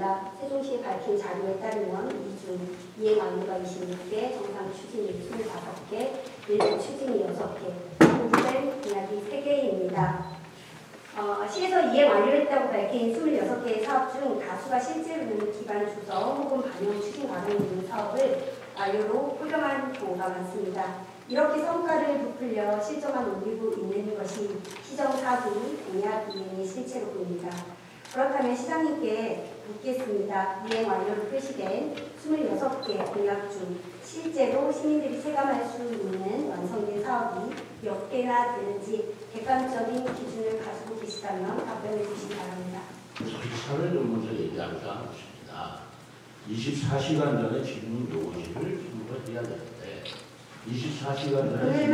있습니다. 세종시에 밝힌 자료에 따르면 이중 이해 완료가 26개, 정상 추진이 25개, 일부 추진이 6개, 공부된 공약이 3개입니다. 시에서 이해 완료했다고 밝힌 26개의 사업 중 다수가 실제로는 기반 조성 혹은 반영 추진 과정에 있는 사업을 완료로 포장한 경우가 많습니다. 이렇게 성과를 부풀려 실적만 올리고 있는 것이 시정사기 공약 이행의 실체로 보입니다. 그렇다면 시장님께 묻겠습니다. 이행 완료로 표시된 26개 공약 중 실제로 시민들이 체감할 수 있는 완성된 사업이 몇 개나 되는지 객관적인 기준을 가지고 계시다면 답변해 주시기 바랍니다. 절차를 좀 먼저 얘기하고자 싶습니다. 24시간 전에 질문 요구지를 준비해야 되는데 24시간 전에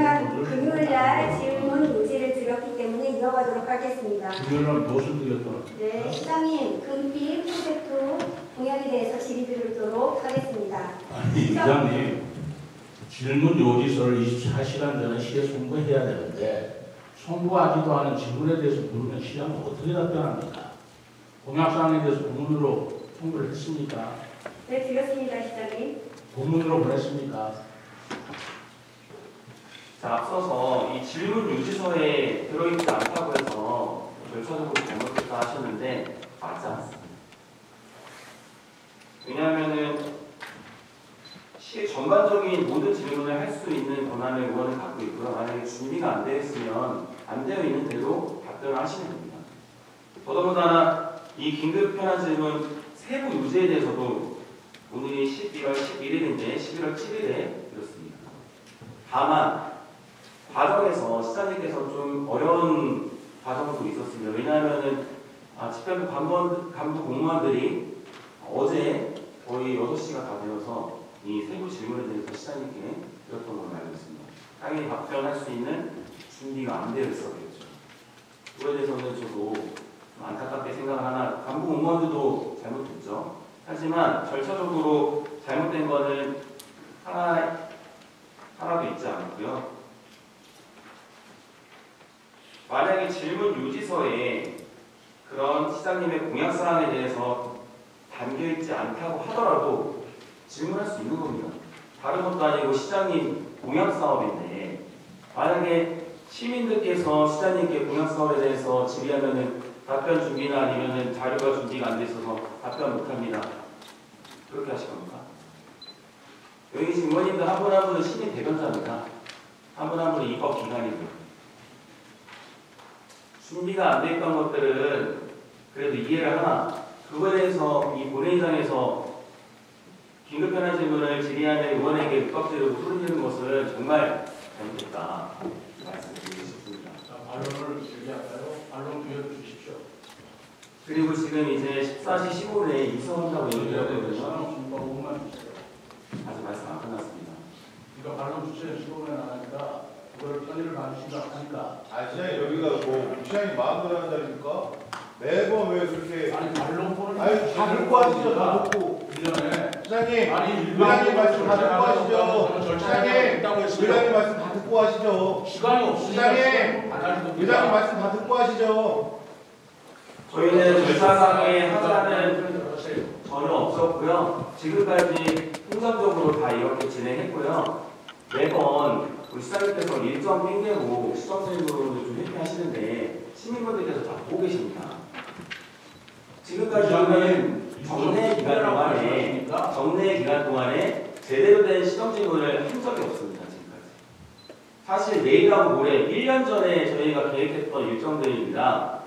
금요일날 질문 요지를 드렸기 때문에 이어가도록 하겠습니다. 금요일날 무엇을 드렸더라? 네, 시장님 금빛 프로젝트 공약에 대해서 질의 드리도록 하겠습니다. 아니, 이장님 질문 요지서를 24시간 전에 시에 송부해야 되는데 송부하지도 않은 질문에 대해서 물으면 시장은 어떻게 답변합니까? 공약사항에 대해서 본문으로 송부를 했습니까? 네, 드렸습니다, 시장님. 본문으로 보냈습니까? 자, 앞서서 이 질문 유지서에 들어있지 않다고 해서 절차적으로 잘못했다 하셨는데 맞지 않습니다. 왜냐하면은 시의 전반적인 모든 질문을 할 수 있는 권한을 의원은 갖고 있고요. 만약에 준비가 안 되어 있으면 안 되어 있는 대로 답변을 하시면 됩니다. 더더군다나 이 긴급 현안 질문 세부 유지에 대해서도 오늘이 12월 11일인데 11월 7일에 드렸습니다. 다만 과정에서 시장님께서 좀 어려운 과정도 있었습니다. 왜냐하면은 집행부 간부 공무원들이 어제 거의 6시가 다 되어서 이 세부 질문에 대해서 시장님께 드렸던 걸로 알고 있습니다. 당연히 답변할 수 있는 준비가 안 되어 있었겠죠. 그거에 대해서는 저도 좀 안타깝게 생각을 하나, 간부 공무원들도 잘못했죠. 하지만 절차적으로 잘못된 거는 하나도 있지 않고요. 만약에 질문 유지서에 그런 시장님의 공약사항에 대해서 담겨있지 않다고 하더라도 질문할 수 있는 겁니다. 다른 것도 아니고 시장님 공약사업인데 만약에 시민들께서 시장님께 공약사업에 대해서 질의하면은 답변 준비나 아니면은 자료가 준비가 안 돼 있어서 답변 못합니다. 그렇게 하실 겁니까? 여기 계신 의원님들 한 분 한 분은 시민 대변자입니다. 한 분 한 분은 입법기관이고요. 준비가 안 돼 있던 것들은 그래도 이해를 하나 그거에 대해서 이 본회의장에서 긴급 현안 질문을 질의하는 의원에게 윽박지르고 소리지르는 것은 정말 잘못됐다 말씀드리고 싶습니다. 반론을 얘기할까요? 반론 기회를 주십시오. 그리고 지금 이제 14시 15분에 이수한다고 얘기를 하거든요. 아직 말씀 안 끝났습니다. 그러니까 반론 주체는 15분에 나가니까 그걸 편의를 봐주신다 하니까. 시장님 여기가 뭐 시장님 마음대로 하는 자리니까 매번 왜 그렇게 아니 반론권을 다 듣고 하시죠. 다 듣고 1년에 시장님 의장님 말씀 다 듣고 하시죠. 시장님 의장님 말씀 다 듣고 하시죠. 시간이 없으니까 의장님 말씀 다 듣고 하시죠. 저희는 절차상의 하자는 전혀 없었고요. 지금까지 행정적으로 다 이렇게 진행했고요. 매번 우리 시장님께서 일정 핑계로 시정질문으로 좀 회피하시는데 시민분들께서 다 보고 계십니다. 지금까지는 정례 기간 동안에 제대로 된 시정질문을 한 적이 없습니다. 지금까지. 사실 내일하고 모레 1년 전에 저희가 계획했던 일정들입니다.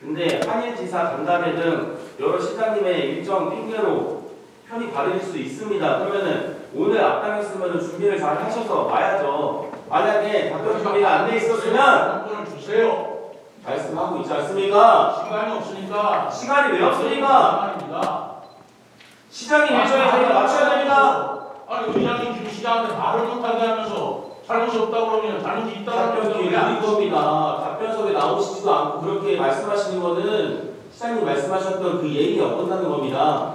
근데 한일지사 간담회 등 여러 시장님의 일정 핑계로 편히 받을 수 있습니다. 그러면은 오늘 앞당했으면 준비를 잘 하셔서 와야죠. 만약에 답변 준비가 안 돼 있었으면 답변을 주세요. 말씀하고 있지 않습니까? 시간이 없으니까. 시간이 왜 없습니까? 시장님 일정에 저희가 맞춰야 됩니다. 아니 의장님 지금 시장한테 말을 못하게 하면서 잘못이 없다고 그러면 잘못이 있다고 답변이 느린 겁니다. 답변석에 나오시지도 않고 그렇게 말씀하시는 거는 시장님 말씀하셨던 그 예의에 어긋나는 겁니다.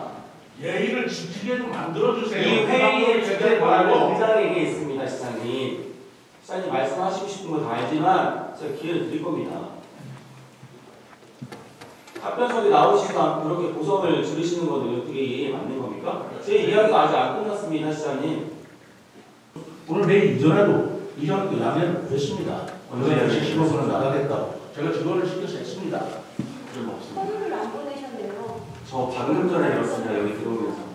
예의를 지키게 만들어주세요. 이 회의의 주제 권한은 의장에게 있습니다. 시장님. 시장님 말씀하시고 싶은 거 다 알지만 제가 기회를 드릴 겁니다. 답변석에 나오시지도 않고 그렇게 고성을 지르시는 건 어떻게 이해 맞는 겁니까? 제 이야기가 아직 안 끝났습니다, 시장님. 오늘 내일 이전에도 이전 양해를 구했습니다. 언제 오늘 양해 15분은 나가겠다고. 제가 직원을 시켜서 했습니다. 서류를 안 보내셨네요. 저 방금 전에 들었습니다, 여기 들어오면서.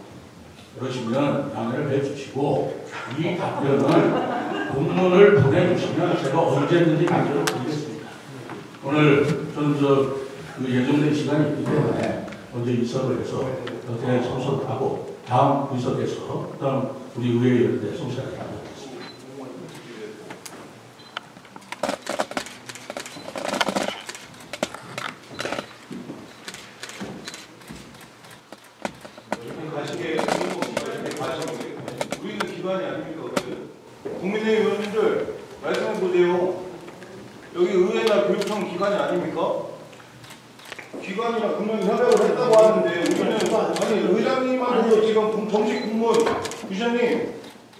그러시면 양해를 해주시고 이 답변을 공문을 보내주시면 제가 언제든지 강제로 드리겠습니다. 오늘 저는 그 예정된 시간이 있기 때문에 먼저 이석을 해서 어떻게 참석하고 다음 구석에서 그다음 우리 의회의원들 성실하게 하겠습니다. 우리는 기관이 아닙니까? 국민의힘 의원님들 말씀해 보세요. 여기 의회나 교육청 기관이 아닙니까? 기관이랑 분명히 협약을 했다고 하는데 우리는 아니 의장님하고도 지금 정식 공무원 부장님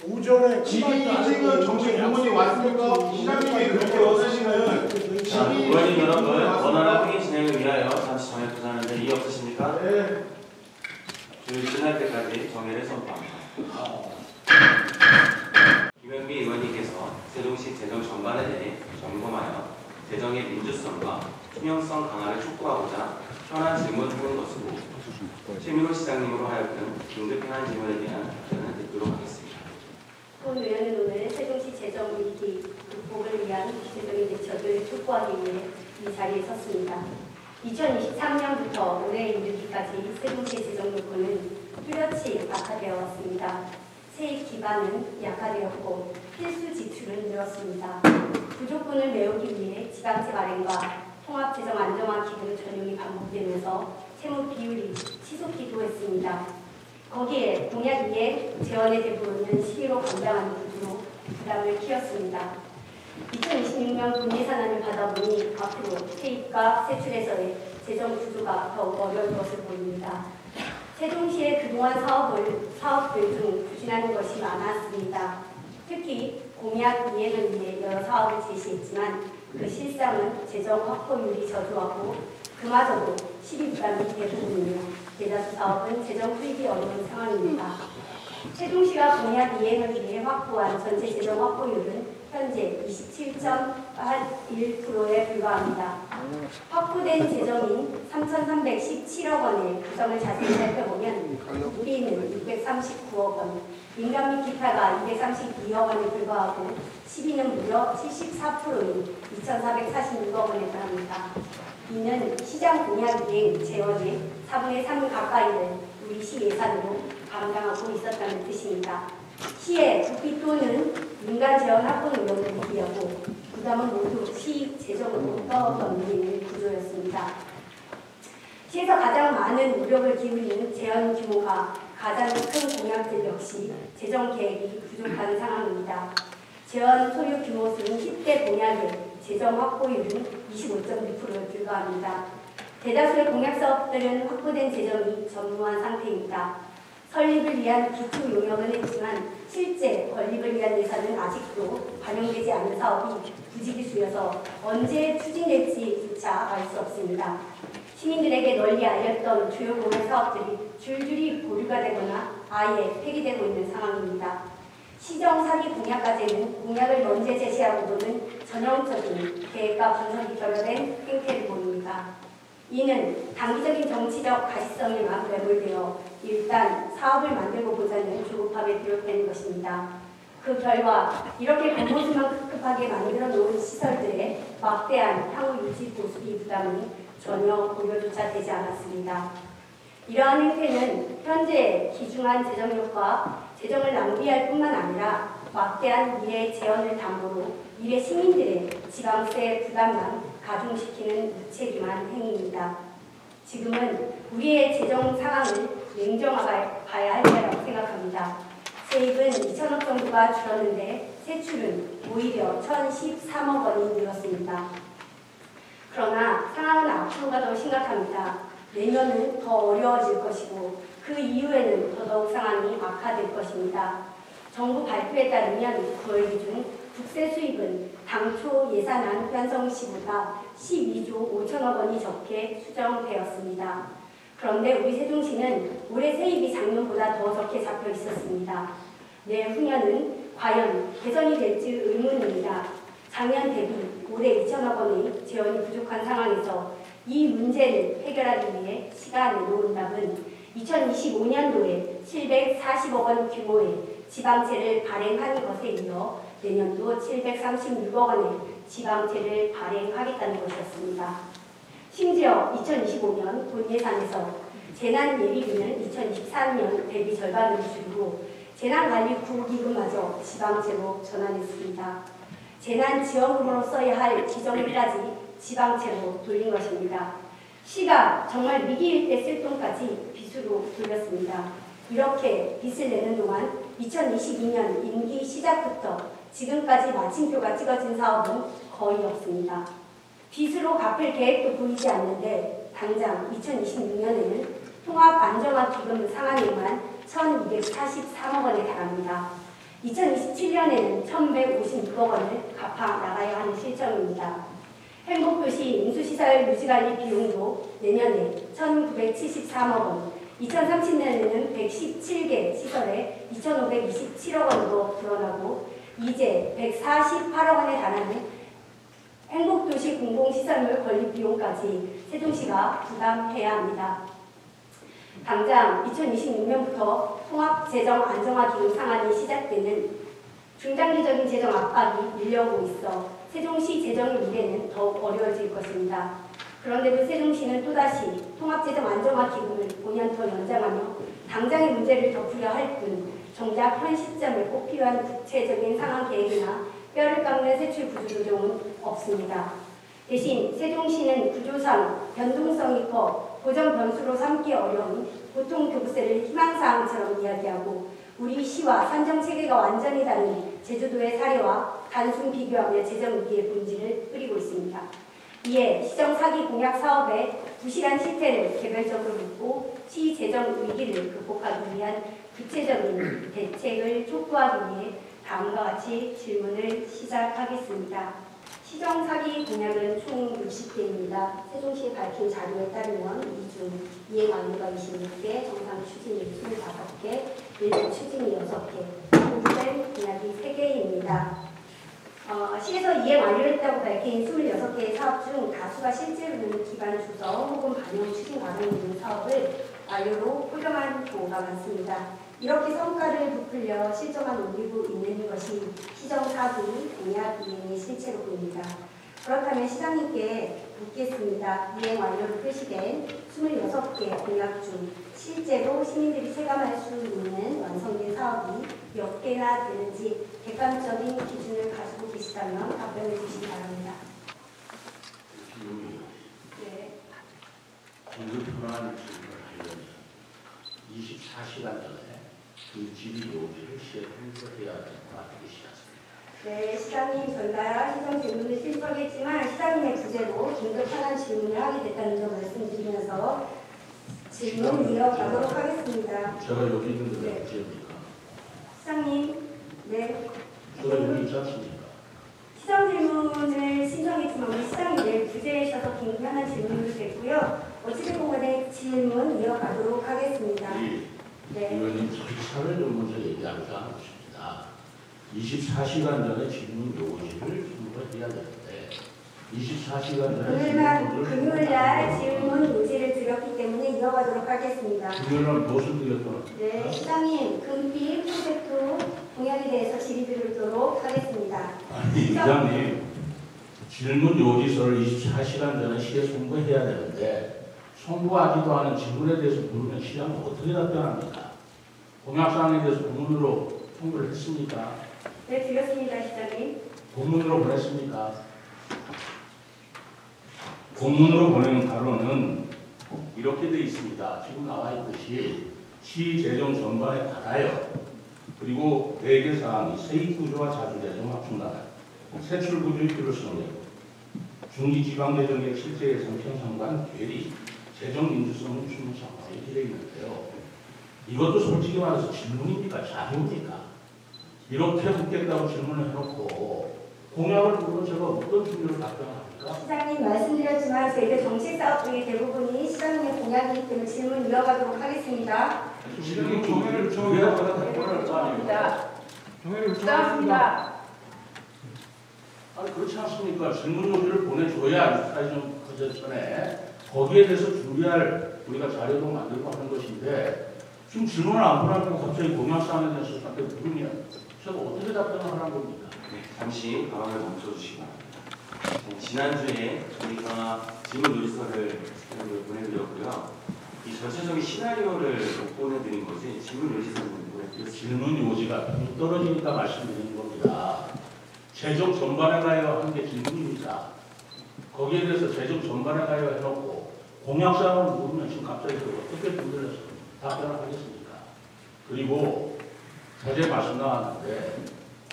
오전에 지금 정식 공무원이 왔습니까? 시장님이 그렇게 어떠시면 자, 의원님 여러분, 원활한 회의 진행을 위하여 잠시 정해 두자는데 이의 없으십니까? 네. 조율 끝날 때까지 정해를 선포합니다. 김현미 의원님께서 세종시 재정 전반에 대해 점검하여 재정의 민주성과 투명성 강화를 촉구하고자 현안 질문을 하는 것으로 최민호 시장님으로 하여금 긴급 현안 질문에 대한 답변을 듣도록 하겠습니다. 본 의원은 오늘 세종시 재정 위기 극복을 위한 구체적인 대책을 촉구하기 위해 이 자리에 섰습니다. 2023년부터 올해 이르기까지 세종시 재정 요건은 뚜렷이 악화되어 왔습니다. 세입 기반은 약화되었고 필수 지출은 늘었습니다. 부족분을 메우기 위해 지방채 발행과 통합재정 안정화 기구 전용이 반복되면서 채무 비율이 치솟기도 했습니다. 거기에 공약 이에 재원의 대부분은 시기로 감당하는 구조로 부담을 키웠습니다. 2026년 분예산안을 받아보니 앞으로 세입과 세출에서의 재정 구조가 더욱 어려울 것으로 보입니다. 세종시의 그동안 사업들 중 부진하는 것이 많았습니다. 특히 공약 이행을 위해 여러 사업을 제시했지만 그 실상은 재정 확보율이 저조하고 그마저도 시비 부담이 대부분이며 대다수 사업은 재정 수입이 어려운 상황입니다. 세종시가 공약 이행을 위해 확보한 전체 재정 확보율은 현재 27.1%에 불과합니다. 확보된 재정인 3,317억 원의 구성을 자세히 살펴보면 국비는 639억 원, 민간 및 기타가 232억 원에 불과하고 시비는 무려 74%인 2,446억 원에 달합니다. 이는 시장 공약 이행 재원의 4분의 3 가까이를 우리 시 예산으로 감당하고 있었다는 뜻입니다. 시의 국비 또는 민간 재원 확보 노력을 무기하고 부담은 모두 시 재정으로 떠넘기는 구조였습니다. 시에서 가장 많은 노력을 기울이는 재원 규모가 가장 큰 공약들 역시 재정 계획이 부족한 상황입니다. 재원 소요 규모 수는 10대 공약의 재정 확보율은 25.6%에 불과합니다. 대다수의 공약 사업들은 확보된 재정이 전무한 상태입니다. 설립을 위한 기초 용역은 했지만 실제 건립을 위한 예산은 아직도 반영되지 않은 사업이 부지기수여서 언제 추진될지조차 알 수 없습니다. 시민들에게 널리 알렸던 주요 공약 사업들이 줄줄이 보류가 되거나 아예 폐기되고 있는 상황입니다. 시정 사기 공약 과제는 공약을 먼저 제시하고는 전형적인 계획과 분석이 결여된 행태를 보입니다. 이는 단기적인 정치적 가시성에만 매몰되어 일단 사업을 만들고 보자는 조급함에 비롯된 것입니다. 그 결과 이렇게 겉모습만 급하게 만들어 놓은 시설들의 막대한 향후 유지 보수비 부담이 전혀 고려조차 되지 않았습니다. 이러한 행태는 현재 기중한 재정력과 재정을 낭비할 뿐만 아니라 막대한 미래 재원을 담보로 미래 시민들의 지방세 부담만 가중시키는 무책임한 행위입니다. 지금은 우리의 재정 상황을 냉정하게 봐야 할 때라고 생각합니다. 세입은 2천억 정도가 줄었는데 세출은 오히려 1,013억 원이 늘었습니다. 그러나 상황은 앞으로가 더 심각합니다. 내년은 더 어려워질 것이고 그 이후에는 더더욱 상황이 악화될 것입니다. 정부 발표에 따르면 9월 기준 국세 수입은 당초 예산안 편성시보다 12조 5천억 원이 적게 수정되었습니다. 그런데 우리 세종시는 올해 세입이 작년보다 더 적게 잡혀 있었습니다. 내후년은 과연 개선이 될지 의문입니다. 작년 대비 올해 2천억 원의 재원이 부족한 상황에서 이 문제를 해결하기 위해 시가 내놓은 답은 2025년도에 740억 원 규모의 지방채를 발행하는 것에 이어 내년도 736억 원의 지방채를 발행하겠다는 것이었습니다. 심지어 2025년 본 예산에서 재난예비비는 2023년 대비 절반으로 줄이고 재난관리구호기금마저 지방채로 전환했습니다. 재난지원금으로 써야 할 지정비까지 지방채로 돌린 것입니다. 시가 정말 위기일 때 쓸 돈까지 빚으로 돌렸습니다. 이렇게 빚을 내는 동안 2022년 임기 시작부터 지금까지 마침표가 찍어진 사업은 거의 없습니다. 빚으로 갚을 계획도 보이지 않는데 당장 2026년에는 통합안정화기금 상환액만 1,243억 원에 달합니다. 2027년에는 1,156억 원을 갚아 나가야 하는 실정입니다. 행복도시 인수시설 유지관리 비용도 내년에 1,973억 원, 2030년에는 117개 시설에 2,527억 원으로 불어나고 이제 148억 원에 달하는 행복도시 공공시설물 건립 비용까지 세종시가 부담해야 합니다. 당장 2026년부터 통합재정안정화기금 상환이 시작되는 중장기적인 재정 압박이 밀려오고 있어 세종시 재정의 미래는 더욱 어려워질 것입니다. 그런데도 세종시는 또다시 통합재정안정화기금을 5년 더 연장하며 당장의 문제를 덮으려 할 뿐 정작 현 시점에 꼭 필요한 구체적인 상황 계획이나 뼈를 깎는 세출 구조 조정은 없습니다. 대신 세종시는 구조상 변동성이 커 고정 변수로 삼기 어려운 보통교부세를 희망사항처럼 이야기하고 우리 시와 산정체계가 완전히 다른 제주도의 사례와 단순 비교하며 재정위기의 본질을 뿌리고 있습니다. 이에 시정사기 공약 사업의 부실한 실태를 개별적으로 묻고 시 재정 위기를 극복하기 위한 구체적인 대책을 촉구하기 위해 다음과 같이 질문을 시작하겠습니다. 시정사기 공약은 총 60개입니다. 세종시에 밝힌 자료에 따르면 이 중 이행 완료가 26개, 정상 추진이 25개, 일부 추진이 6개, 공부된 공약이 3개입니다. 시에서 이행 완료했다고 밝힌 26개의 사업 중 다수가 실제로는 기반 조성 혹은 반영 추진 과정에 있는 사업을 완료로 포장한 경우가 많습니다. 이렇게 성과를 부풀려 실적만 올리고 있는 것이 시정사기 공약 이행의 실체로 보입니다. 그렇다면 시장님께 묻겠습니다. 이행 완료로 표시된 26개 공약 중 실제로 시민들이 체감할 수 있는 완성된 사업이 몇 개나 되는지 객관적인 기준을 가지고 계시다면 답변해 주시기 바랍니다. 네. 긴급현안 질문을 하려면 24시간 전에 그 질의 요지를 시에 통보해야 될 것 같으시지 않습니까? 네, 시장님 저희가 시정 질문을 신청했지만 시장님의 부재로 긴급현안 질문을 하게 됐다는 점 말씀드리면서 질문 이어가도록 하겠습니다. 제가 여기 있는 데가 네. 부재입니까? 시장님, 네. 제가 여기 있지 않습니까? 시정 질문을 신청했지만 우리 시장님 내일 부재하셔서 긴급현안 질문도 됐고요. 어찌됐건 간에 질문 이어가도록 하겠습니다. 네. 의원님 절차를 좀 먼저 얘기하지 않으십니다. 24시간 전에 질문 요지를 통보해야 되는데 24시간 전에 금요일날 질문 요지를 드렸기 때문에 이어가도록 하겠습니다. 금요일날 무엇을 드렸던? 네, 시장님 금빛 프로젝트 공약에 대해서 질의 드리도록 하겠습니다. 아니, 시장님 질문 요지서를 24시간 전에 시에 송부해야 되는데 송부하지도 않은 질문에 대해서 물으면 시장은 어떻게 답변합니까? 공약사항에 대해서 공문으로 통보를 했습니까? 네, 드렸습니다, 시장님. 공문으로 보냈습니까? 공문으로 보내는 답로는 이렇게 되어 있습니다. 지금 나와 있듯이 시 재정 전반에 따라요. 그리고 대개사항이 세입구조와 자주재정 확충단할, 세출구조의 필요성을, 중기지방재정의 실제 예산 편성관 괴리, 재정민주성을 충분 상황 이렇게 되어 있는데요. 이것도 솔직히 말해서 질문입니까? 자료입니까? 이렇게 묻겠다고 질문을 해놓고 공약을 두고 제가 어떤 준비를 답변합니까? 시장님 말씀드렸지만 저희들 정책 사업 중에 대부분이 시장님의 공약이기 때문에 질문 이어가도록 하겠습니다. 지금 종회를 정해야 답변할 거 아닙니까? 종회를 요청합니다. 아니 그렇지 않습니까? 질문 요지를 보내줘야 사회적 그 전에 거기에 대해서 준비할 우리가 자료도 만들고 하는 것인데 지금 질문을 안 보내고 갑자기 공약사항에 대해서 답변 물으면 제가 어떻게 답변을 하라는 겁니까? 네, 잠시 발언을 멈춰주시기 바랍니다. 지난주에 저희가 질문 요지서를 보내드렸고요. 이 전체적인 시나리오를 못 보내드린 것이 질문 요지서를 보내드렸습니다. 질문 요지가 뚝 떨어지니까 말씀드리는 겁니다. 재정 전반에 가야 하는 게 질문입니다. 거기에 대해서 재정 전반에 가야 해놓고 공약사항을 모르면 지금 갑자기 어떻게 분들해서 답변을 하겠습니까? 그리고 어제 말씀 나왔는데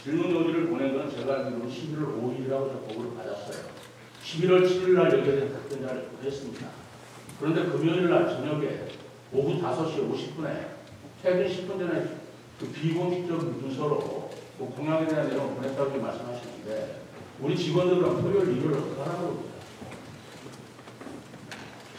질문 요지를 보낸 건 제가 알기로는 11월 5일이라고 저 보고를 받았어요. 11월 7일 날 여기에 대한 답변자를 보냈습니다. 그런데 금요일 날 저녁에 오후 5시 50분에 퇴근 10분 전에 그 비공식적 문서로 그 공약에 대한 내용을 보냈다고 말씀하시는데 우리 직원들은 토요일, 일요일 어떻게 하라는 겁니다.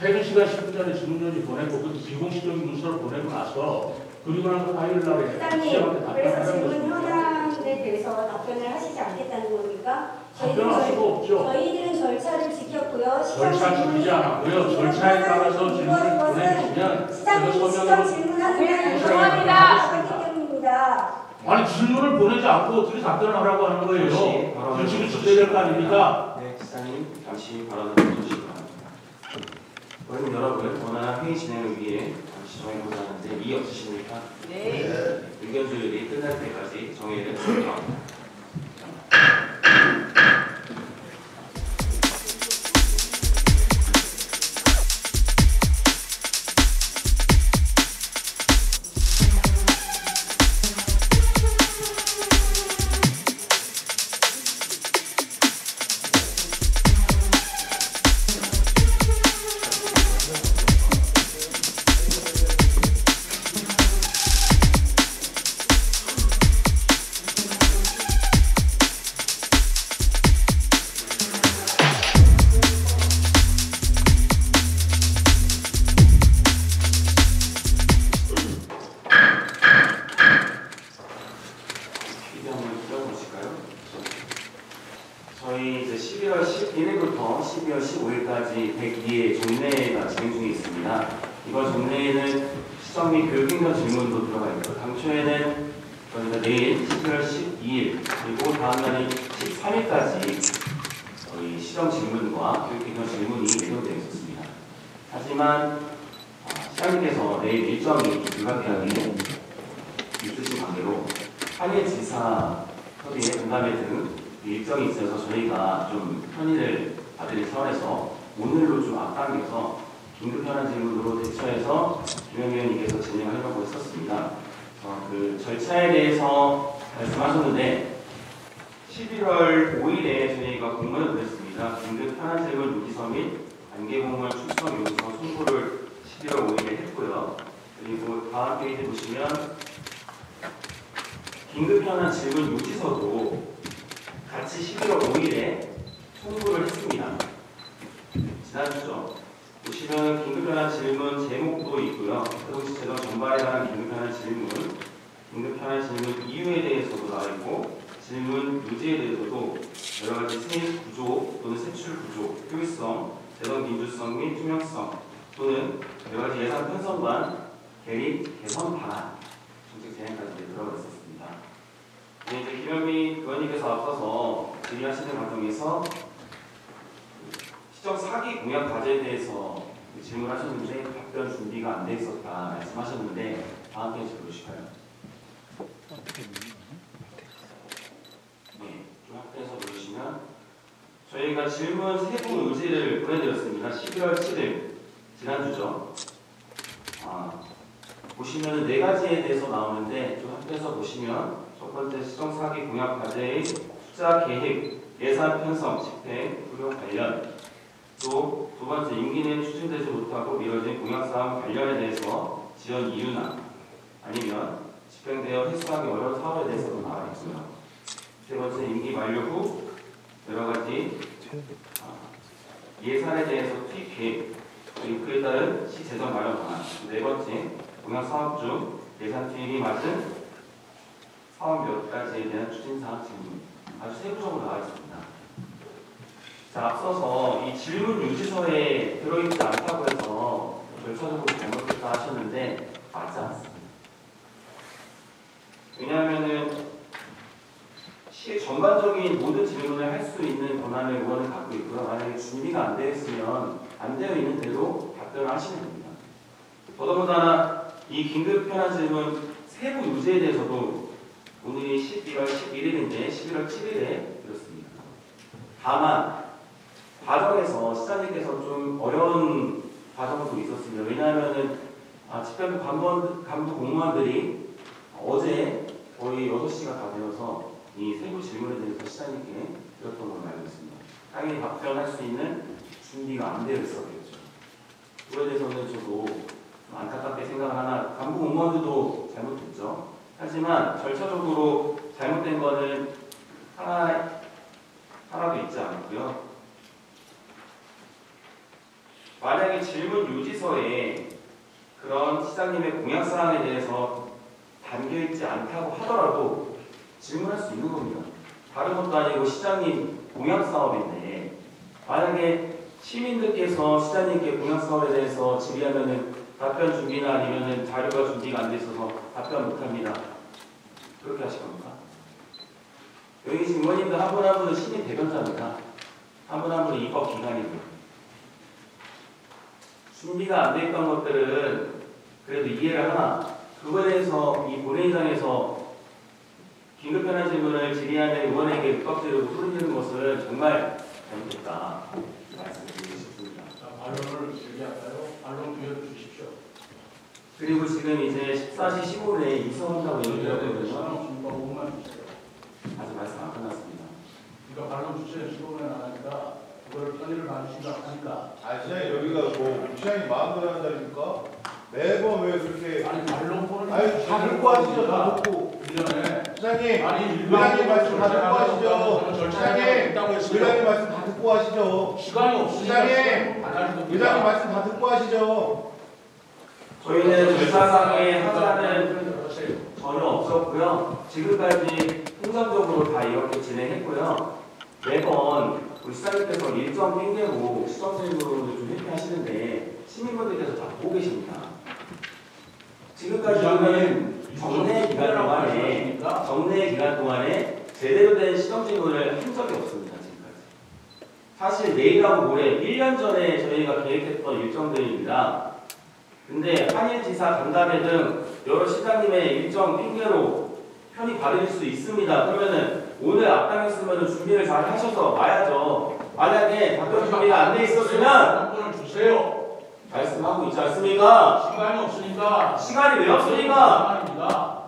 퇴근 시간 10분 전에 질문요지 보내고 그 비공식적인 문서를 보내고 나서 그리고 나서 화요일 날에 시장님, 그래서 질문 것입니다. 현황에 대해서 답변을 하시지 않겠다는 겁니까? 답변할 수가 없죠. 저희들은 절차를 지켰고요. 시장 절차 지키지 않았고요. 절차에 따라서 질문을 보내주시면 시장님이 시장 질문하는 게 죄송합니다. 하기 때문입니다. 아니 질문을 보내지 않고 어떻게 답변을 하라고 하는 거예요? 규칙을 지켜야 될 거 아닙니까? 네, 시장님 잠시 발언을 멈춰주시기 바랍니다. 그럼 여러분, 원활한 회의 진행을 위해 잠시 정해보자 하는데 이의 없으십니까? 네. 의견 조율이 끝날 때까지 정회를 진행합니다. 저희 이제 12월 11일부터 12월 15일까지 102의 종례가 진행 중에 있습니다. 이번 종례에는 시정 및 교육행정 질문도 들어가 있고 당초에는 저희가 내일 12월 12일 그리고 다음 날인 13일까지 저희 시정 질문과 교육행정 질문이 예정되어 있었습니다. 하지만 시장님께서 내일 일정이 불가피하게 있으신 관계로 한일 지사 협의회 간담회 등 일정이 있어서 저희가 좀 편의를 받을 차원에서 오늘로 좀 앞당겨서 긴급 현안 질문으로 대처해서 김영 위원님께서 진행을 하려고 했었습니다. 그 절차에 대해서 말씀하셨는데 11월 5일에 저희가 공문을 보냈습니다. 긴급 현안 질문 요지서 및 단계 공문 출석 요지서 송부를 11월 5일에 했고요. 그리고 다음 페이지 보시면 긴급 현안 질문 요지서도 같이 11월 5일에 송부를 했습니다. 지난주죠. 보시면 긴급현안 질문 제목도 있고요. 태동시재정 전반에 관한 긴급현안 질문, 긴급현안 질문 이유에 대해서도 나와 있고 질문 요지에 대해서도 여러 가지 세입 구조 또는 세출 구조, 효율성, 재정 민주성 및 투명성 또는 여러 가지 예산 편성관, 개립, 개선 방안, 정책 진행까지 들어가 있었습니다. 네, 이제 김현미 의원님께서 앞서서 질의하시는 과정에서 시정 사기 공약 과제에 대해서 질문하셨는데 답변 준비가 안 돼 있었다 말씀하셨는데 다음 페이지 보실까요? 네, 좀 확대해서 보시면 저희가 질문 세부 요지를 보내드렸습니다. 12월 7일 지난주죠. 보시면 네 가지에 대해서 나오는데 좀 확대해서 보시면 첫 번째 시정 사기 공약 과제의 숫자 계획, 예산 편성, 집행, 활용 관련 또 두 번째 임기 내에 추진되지 못하고 미뤄진 공약사항 관련에 대해서 지연 이유나 아니면 집행되어 회수하기 어려운 사업에 대해서도 나와 있고요. 세 번째 임기 만료 후 여러 가지 예산에 대해서 투입 계획, 그리고 그에 따른 시재정 마련 방안. 네 번째, 공약 사업 중 예산 투입이 맞은 사업 몇 가지에 대한 추진사항 질문. 아주 세부적으로 나와 있습니다. 자, 앞서서 이 질문 유지서에 들어있지 않다고 해서 절차적으로 잘못했다 하셨는데 맞지 않습니다. 왜냐하면은 시의 전반적인 모든 질문을 할 수 있는 권한을 의원은 갖고 있고요. 만약에 준비가 안 되어 있으면 안 되어 있는 대로 답변을 하시면 됩니다. 더더군다나 이 긴급 현안 질문 세부 유지에 대해서도 오늘이 11월 11일인데 11월 7일에 드렸습니다. 다만 과정에서 시장님께서 좀 어려운 과정도 있었습니다. 왜냐하면은 집행부 간부 공무원들이 어제 거의 6시가 다 되어서 이 세부 질문에 대해서 시장님께 드렸던 걸로 알고 있습니다. 당연히 답변할 수 있는 준비가 안 되어 있었겠죠. 그거에 대해서는 저도 안타깝게 생각을 하나, 간부 공무원들도 잘못했죠. 하지만 절차적으로 잘못된 거는 하나도 있지 않고요. 만약에 질문 유지서에 그런 시장님의 공약사항에 대해서 담겨있지 않다고 하더라도 질문할 수 있는 겁니다. 다른 것도 아니고 시장님 공약사업인데 만약에 시민들께서 시장님께 공약사업에 대해서 질의하면은 답변 준비나 아니면은 자료가 준비가 안 돼 있어서 답변 못합니다. 그렇게 하실 겁니까? 여기 계신 의원님들 한 분 한 분은 시민 대변자입니다. 한 분 한 분은 입법기관이고요. 준비가 안 돼 있던 것들은 그래도 이해를 하나 그거에 대해서 이 본회의장에서 긴급현안 질문을 질의하는 의원에게 윽박지르고 소리지르는 것은 정말 잘못됐다 말씀드리고 싶습니다. 자, 반론을 제기할까요? 반론 기회를 주십시오. 그리고 지금 이제 14시 15분에 이성한다고 얘기하거든요. 시간 5분만 주세요. 아직 말씀 안 끝났습니다. 그러니까 반론 주세요. 15분에 나가니까 그걸 편의를 봐주신다고 하니까. 시장님 여기가 뭐 시장님 마음대로 하는 자리입니까? 매번 왜 그렇게 아니 반론권을 아니 다 듣고 하시죠. 다 듣고 1년에 시장님 아니 의장님 말씀 다 듣고 하시죠. 시장님 있다고 했어요. 의장님 말씀 다 듣고 하시죠. 시간이 없으니까 시장님 의장님 말씀 다 듣고 하시죠. 저희는 절차상의 하자는 전혀 없었고요. 지금까지 행정적으로 다 이렇게 진행했고요. 매번 우리 시장님께서 일정 핑계로 시정질문으로 좀 회피하시는데 시민분들께서 다 보고 계십니다. 지금까지는 정례 기간 동안에 제대로 된 시정질문을 한 적이 없습니다. 지금까지. 사실 내일하고 모레 1년 전에 저희가 계획했던 일정들입니다. 근데 한일지사 간담회 등 여러 시장님의 일정 핑계로 편히 받을 수 있습니다. 그러면은 오늘 앞당했으면 준비를 잘 하셔서 와야죠. 만약에 답변 준비가 안 돼 있었으면 답변을 주세요. 말씀하고 있지 않습니까? 시간이 없으니까. 시간이 왜 없습니까? 시간입니다.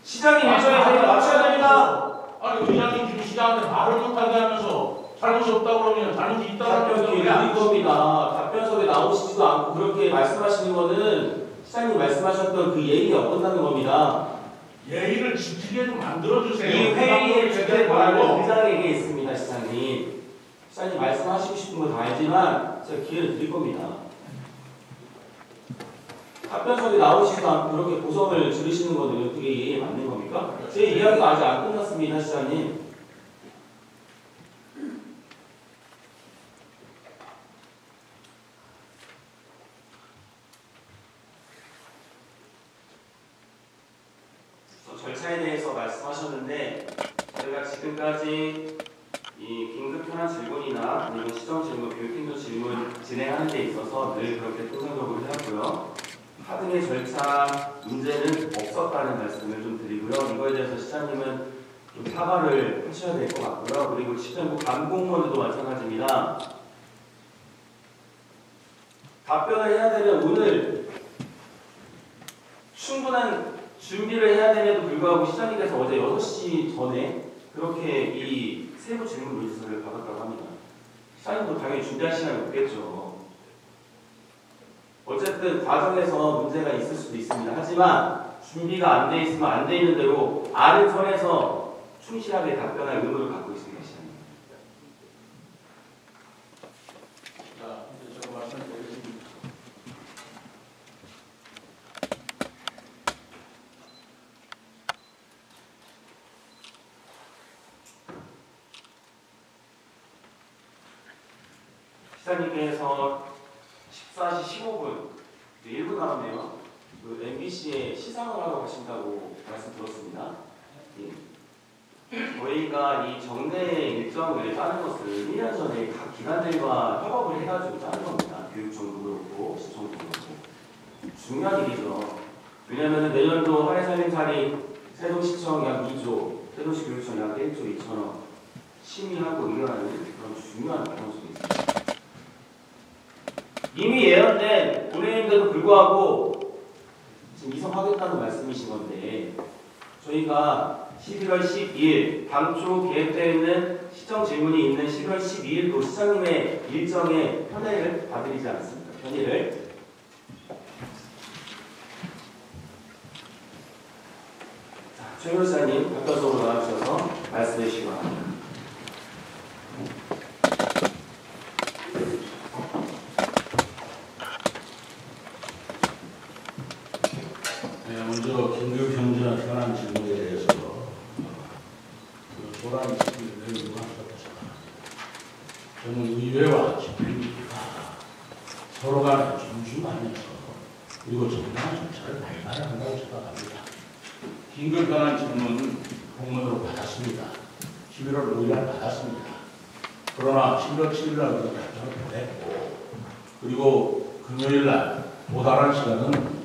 시장님 일정에 저희가 맞춰야 됩니다. 아니 의장님 지금 시장한테 말을 못하게 하면서 잘못이 없다고 그러면 잘못이 있다고 답변이 하면 드릴 겁니다. 답변석에 나오시지도 않고 그렇게 말씀하시는 거는 시장님 말씀하셨던 그 예의가 어긋나는 겁니다. 예의를 지키게도 만들어주세요. 이 회의의 주제는 말고 의장에게 있습니다, 시장님. 시장님 말씀하시고 싶은 거 다 알지만 제가 기회를 드릴 겁니다. 답변석에 나오시지도 않고 그렇게 고성을 지르시는 거는 어떻게 예의에 맞는 겁니까? 제 이야기가 아직 안 끝났습니다, 시장님. 절차에 대해서 말씀하셨는데 저희가 지금까지 이 긴급 현안 질문이나 아니면 시정 질문, 교육행정 질문 진행하는 데 있어서 늘 그렇게 통상적으로 해왔고요. 하등의 절차 문제는 없었다는 말씀을 좀 드리고요. 이거에 대해서 시장님은 좀 사과를 하셔야 될 것 같고요. 그리고 집행부 간공무원들도 마찬가지입니다. 답변을 해야 되면 오늘 충분한 준비를 해야 됨에도 불구하고 시장님께서 어제 6시 전에 그렇게 이 세부 질문 요지서를 받았다고 합니다. 시장님도 당연히 준비할 시간이 없겠죠. 어쨌든 과정에서 문제가 있을 수도 있습니다. 하지만 준비가 안 돼 있으면 안 돼 있는 대로 아는 선에서 충실하게 답변할 의무를 갖고 있습니다. 시장님. 시장님께서 14시 15분 1분 남았네요. 그 MBC에 시상을 하러 가신다고 말씀 들었습니다. 예. 저희가 이 정례 일정을 짜는 것을 1년 전에 각 기관들과 협업을 해가지고 짜는 겁니다. 교육청도 그렇고 시청도 그렇고 중요한 일이죠. 왜냐하면 내년도 할애살림살이 세동시청 약 2조, 세동시 교육청 약 1조 2천억 심의하고 의결하는 그런 중요한 과정 속에 있습니다. 이미 예언된 올해인데도 불구하고 지금 이성하겠다는 말씀이신 건데 저희가 11월 12일 당초 계획되어 있는 시정 질문이 있는 11월 12일도 시장님의 일정에 편의를 봐드리지 않습니다. 편의를. 최 변호사님 가까스로 나와주셔서 말씀해 주시기 바랍니다. 네, 먼저 긴급 현장 현안 질문에 대해서 소란이 매우 유감스럽습니다. 저는 의회와 집행부가 서로 간에 존중하면서 그리고 정당한 절차를 밟아야 한다고 생각합니다. 긴급 현안 질문 공문으로 받았습니다. 11월 5일 날 받았습니다. 그러나 11월 7일 날 답장을 보냈고 그리고 금요일 날 도달한 시간은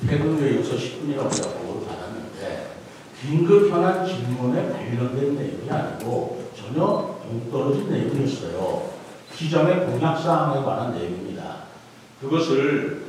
퇴근 후에 6시 10분이라고 보고를 받았는데 긴급 현안 질문에 관련된 내용이 아니고 전혀 동떨어진 내용이었어요. 시장의 공약사항에 관한 내용입니다. 그것을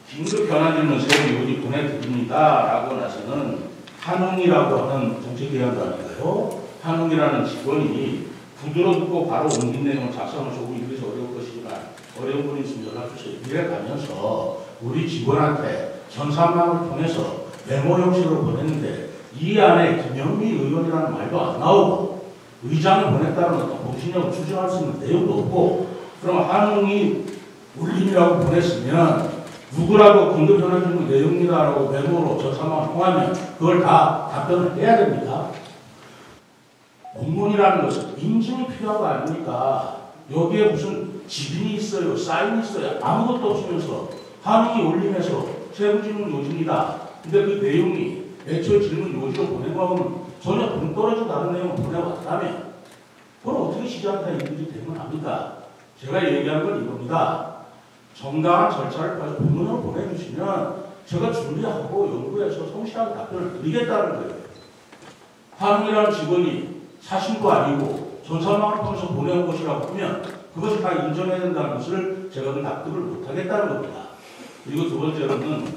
긴급 현안 질문 세 의원이 보내드립니다 라고 나서는 한웅이라고 하는 정책기관도 한웅이라는 직원이 부드럽고 바로 옮긴 내용을 작성을 조금 읽어서 어려울 것이지만 어려운 분이 있으면 연락주세요. 이래 가면서 우리 직원한테 전산망을 통해서 메모 형식으로 보냈는데 이 안에 김영미 의원이라는 말도 안 나오고 의장을 보냈다는 어떤 공신력을 추정할 수 있는 내용도 없고 그럼 한웅이 울림이라고 보냈으면 누구라고 긴급 현안 질문 내용이다라고 메모로 전산망을 통하면 그걸 다 답변을 해야 됩니다. 공문이라는 것은 인증이 필요한 거 아닙니까? 여기에 무슨 지분이 있어요, 사인이 있어요, 아무것도 없으면서 한웅이 올림해서 세부 질문 요지입니다. 근데 그 내용이 애초에 질문 요지로 보내고 하면 전혀 동떨어진 다른 내용을 보내왔다면 그건 어떻게 시장에다 이들이 되면 합니까? 제가 얘기한 건 이겁니다. 정당한 절차를 가지고 공문으로 보내주시면 제가 준비하고 연구해서 성실하게 답변을 드리겠다는 거예요. 한웅이라는 직원이 사실도 아니고 전산망을 통해서 보내온 것이라고 하면 그것을 다 인정해야 된다는 것을 제가 납득을 못하겠다는 겁니다. 그리고 두 번째로는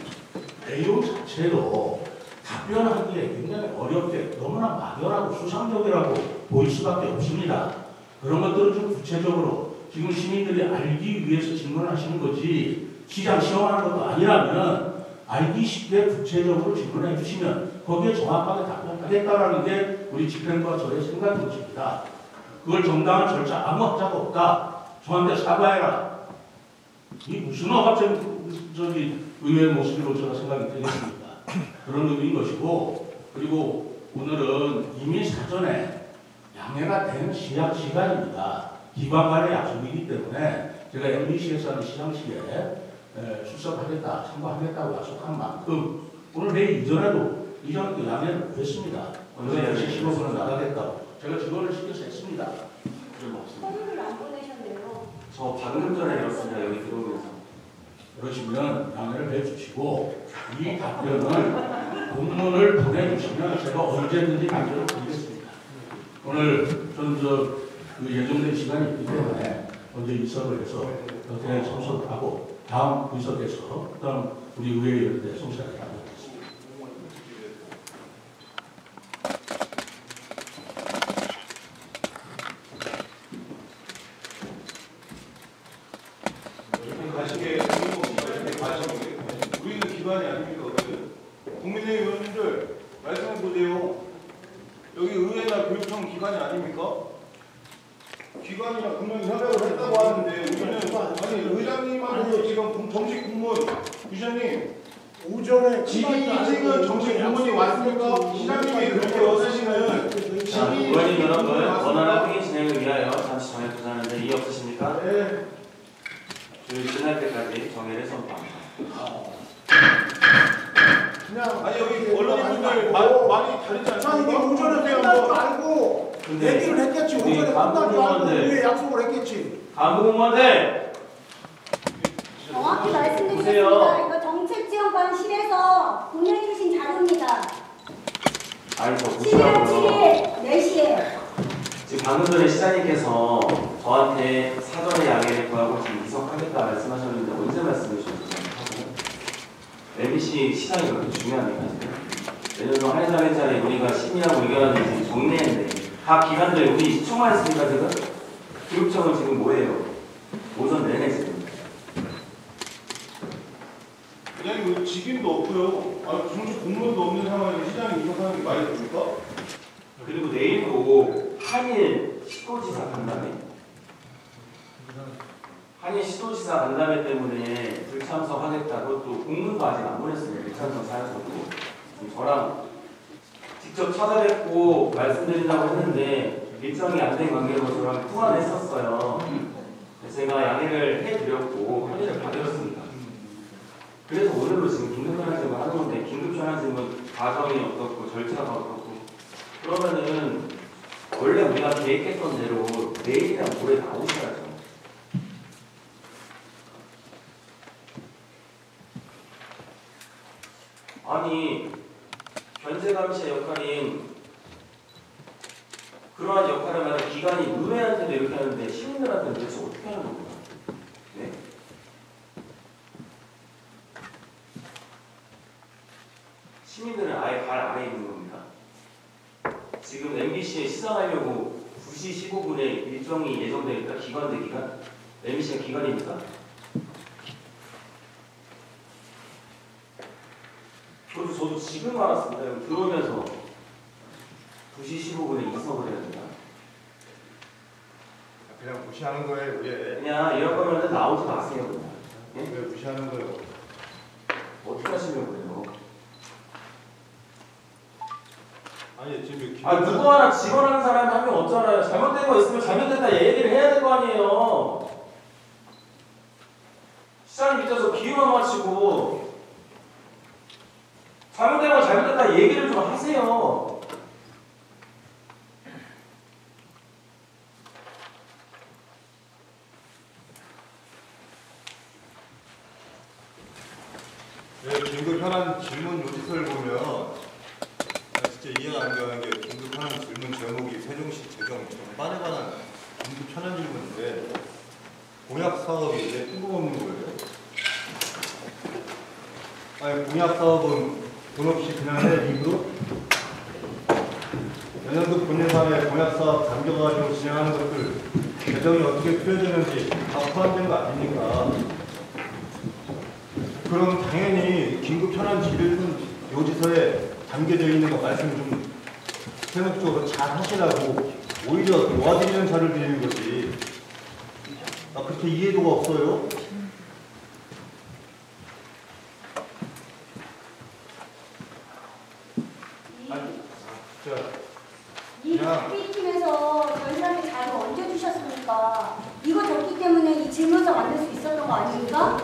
내용 자체로 답변하기에 굉장히 어렵게 너무나 막연하고 수상적이라고 보일 수밖에 없습니다. 그런 것들은 좀 구체적으로 지금 시민들이 알기 위해서 질문하시는 거지 시장 시험하는 것도 아니라면 알기 쉽게 구체적으로 질문해 주시면 거기에 정확하게 답변하겠다라는 게 우리 집행부와 저의 생각인 것입니다. 그걸 정당한 절차 아무 학자가 없다. 저한테 사과해라. 이 무슨 억압적인 의회의 모습으로 제가 생각이 되겠습니까? 그런 의미인 것이고 그리고 오늘은 이미 사전에 양해가 된 시간입니다. 기관 간의 약속이기 때문에 제가 MBC에서 하는 시상식에 출석하겠다, 참가하겠다고 약속한 만큼 오늘 내일 이전에도 양해를 구했습니다. 오늘 10시 15분은 나가겠다고 제가 직원을 시켜서 했습니다. 서류를 안 보내셨네요. 저 방금 전에 들었습니다. 여기 들어오면서. 그러시면 양해를 해주시고 이 답변을 공문을 보내주시면 제가 언제든지 답변을 드리겠습니다. 오늘 저는 그 예정된 시간이 있기 때문에 먼저 이석을 해서 대회 참석을 하고 다음 의석에서 그다음 우리 의회 열대 성사를 하겠습니다. 우리는 기관이 아닙니까? 국민의힘 의원님들 말씀해 보세요. 여기 의회나 교육청 기관이 아닙니까? 기관이나 분명히 협약을 했다고 하는데 우리는 아니 의장님하고 지금 정식 공무원 부장님 오전에 지기 인증은 정식 공무원이 왔습니까? 시장님이 그렇게 원하시는 자, 의원님 여러분, 원활한 회의 진행을 위하여 잠시 전에 도전하는데 이의 없으십니까? 네. 조율이 끝날 때까지 정회를 선포합니다. 그냥 아니 여기 언론인분들 많이 다르지 않습니까? 이게 오전에 끝날 줄 알고 근데 얘기를 했겠지. 우리 오전에 끝날 줄 알고 간부공무원들. 우리의 약속을 했겠지. 간부공무원들 정확히 말씀드리겠습니다. 보세요. 이거 정책지원관실에서 보내주신 자료입니다. 아니 저 11월 보시라고요. 7일 4시에 지금 방금 전에 시장님께서 저한테 사전에 양해를 구하고 지금 이석하겠다 말씀하셨는데 언제 말씀해 주셨어요? MBC 시장이 그렇게 중요합니까? 내년도 한 달 한달에 우리가 심의하고 의견하는 지금 정리했는데 각 기관들 우리 시청만 했습니까 지금? 교육청은 지금 뭐예요? 오전 내내 지금 그냥 뭐 직인도 없고요. 아, 정식 공무원도 없는 상황에서 시장이 이동하는 게 말이 됩니까? 그리고 내일도 한일 시도지사 간담회 한일 시도지사 간담회 때문에 불참석하겠다고 또 공문도 아직 안 보냈습니다. 불참석 사연서도 저랑 직접 찾아뵙고 말씀드린다고 했는데 일정이 안 된 관계로 저랑 통화를 했었어요. 제가 양해를 해드렸고 합의를 받았습니다. 그래서 오늘로 지금 긴급전환질문 하는 건데 긴급전환질문 과정이 어떻고 절차가 어떻고 그러면은 원래 우리가 계획했던 대로 내일이랑 모레 나오셔야죠. 아니 견제감시의 역할인 그러한 역할을 하는 기관이 의회한테도 이렇게 하는데 시민들한테는 도대체 어떻게 하는 겁니까? 네? 시민들은 아예 발 아래에 있는 겁니다. 지금 MBC에 시상하려고 2시 15분에 일정이 예정되어 있다. 기관 대 기관? MBC가 기관입니까? 저도 지금 알았습니다. 여기 들어오면서 2시 15분에 이석을 해야 된다. 그냥 무시하는 거예요. 왜? 그냥 이럴 거면 나오지 마세요. 그냥. 예? 왜 무시하는 거예요? 어떻게 하시려고 그래요? 아니 지금 누구 하나 직원하는 사람이 한 명 없잖아요. 잘못된 거 있으면 잘못됐다 얘기를 해야 될 거 아니에요. 시장님 밑에서 기회만 마치고 잘못된 거 잘못됐다 얘기를 좀 하세요. 네, 긴급 현안 질문 요지서를 보면 진짜 이해가 안 가는 게 긴급 현안 질문 제목이 세종시 재정 전반에 관한 긴급 현안 질문인데 공약 사업이 왜 뜬금없는 거예요? 아니 공약 사업은 돈 없이 그냥 해 입으로? 내년도 본예산에 공약 사업 잠겨가지고 진행하는 것들 재정이 어떻게 풀어지는지 다 포함된 거 아닙니까? 그럼 당연히 긴급 현안 질문 요지서에 담겨져 있는 거 말씀 좀 세목적으로 잘 하시라고 오히려 도와드리는 자를 드리는 거지. 나 그렇게 이해도가 없어요. 이 PP팀에서 저희한테 자료 언제 주셨습니까? 이거 줬기 때문에 이 질문서 만들 수 있었던 거 아닙니까?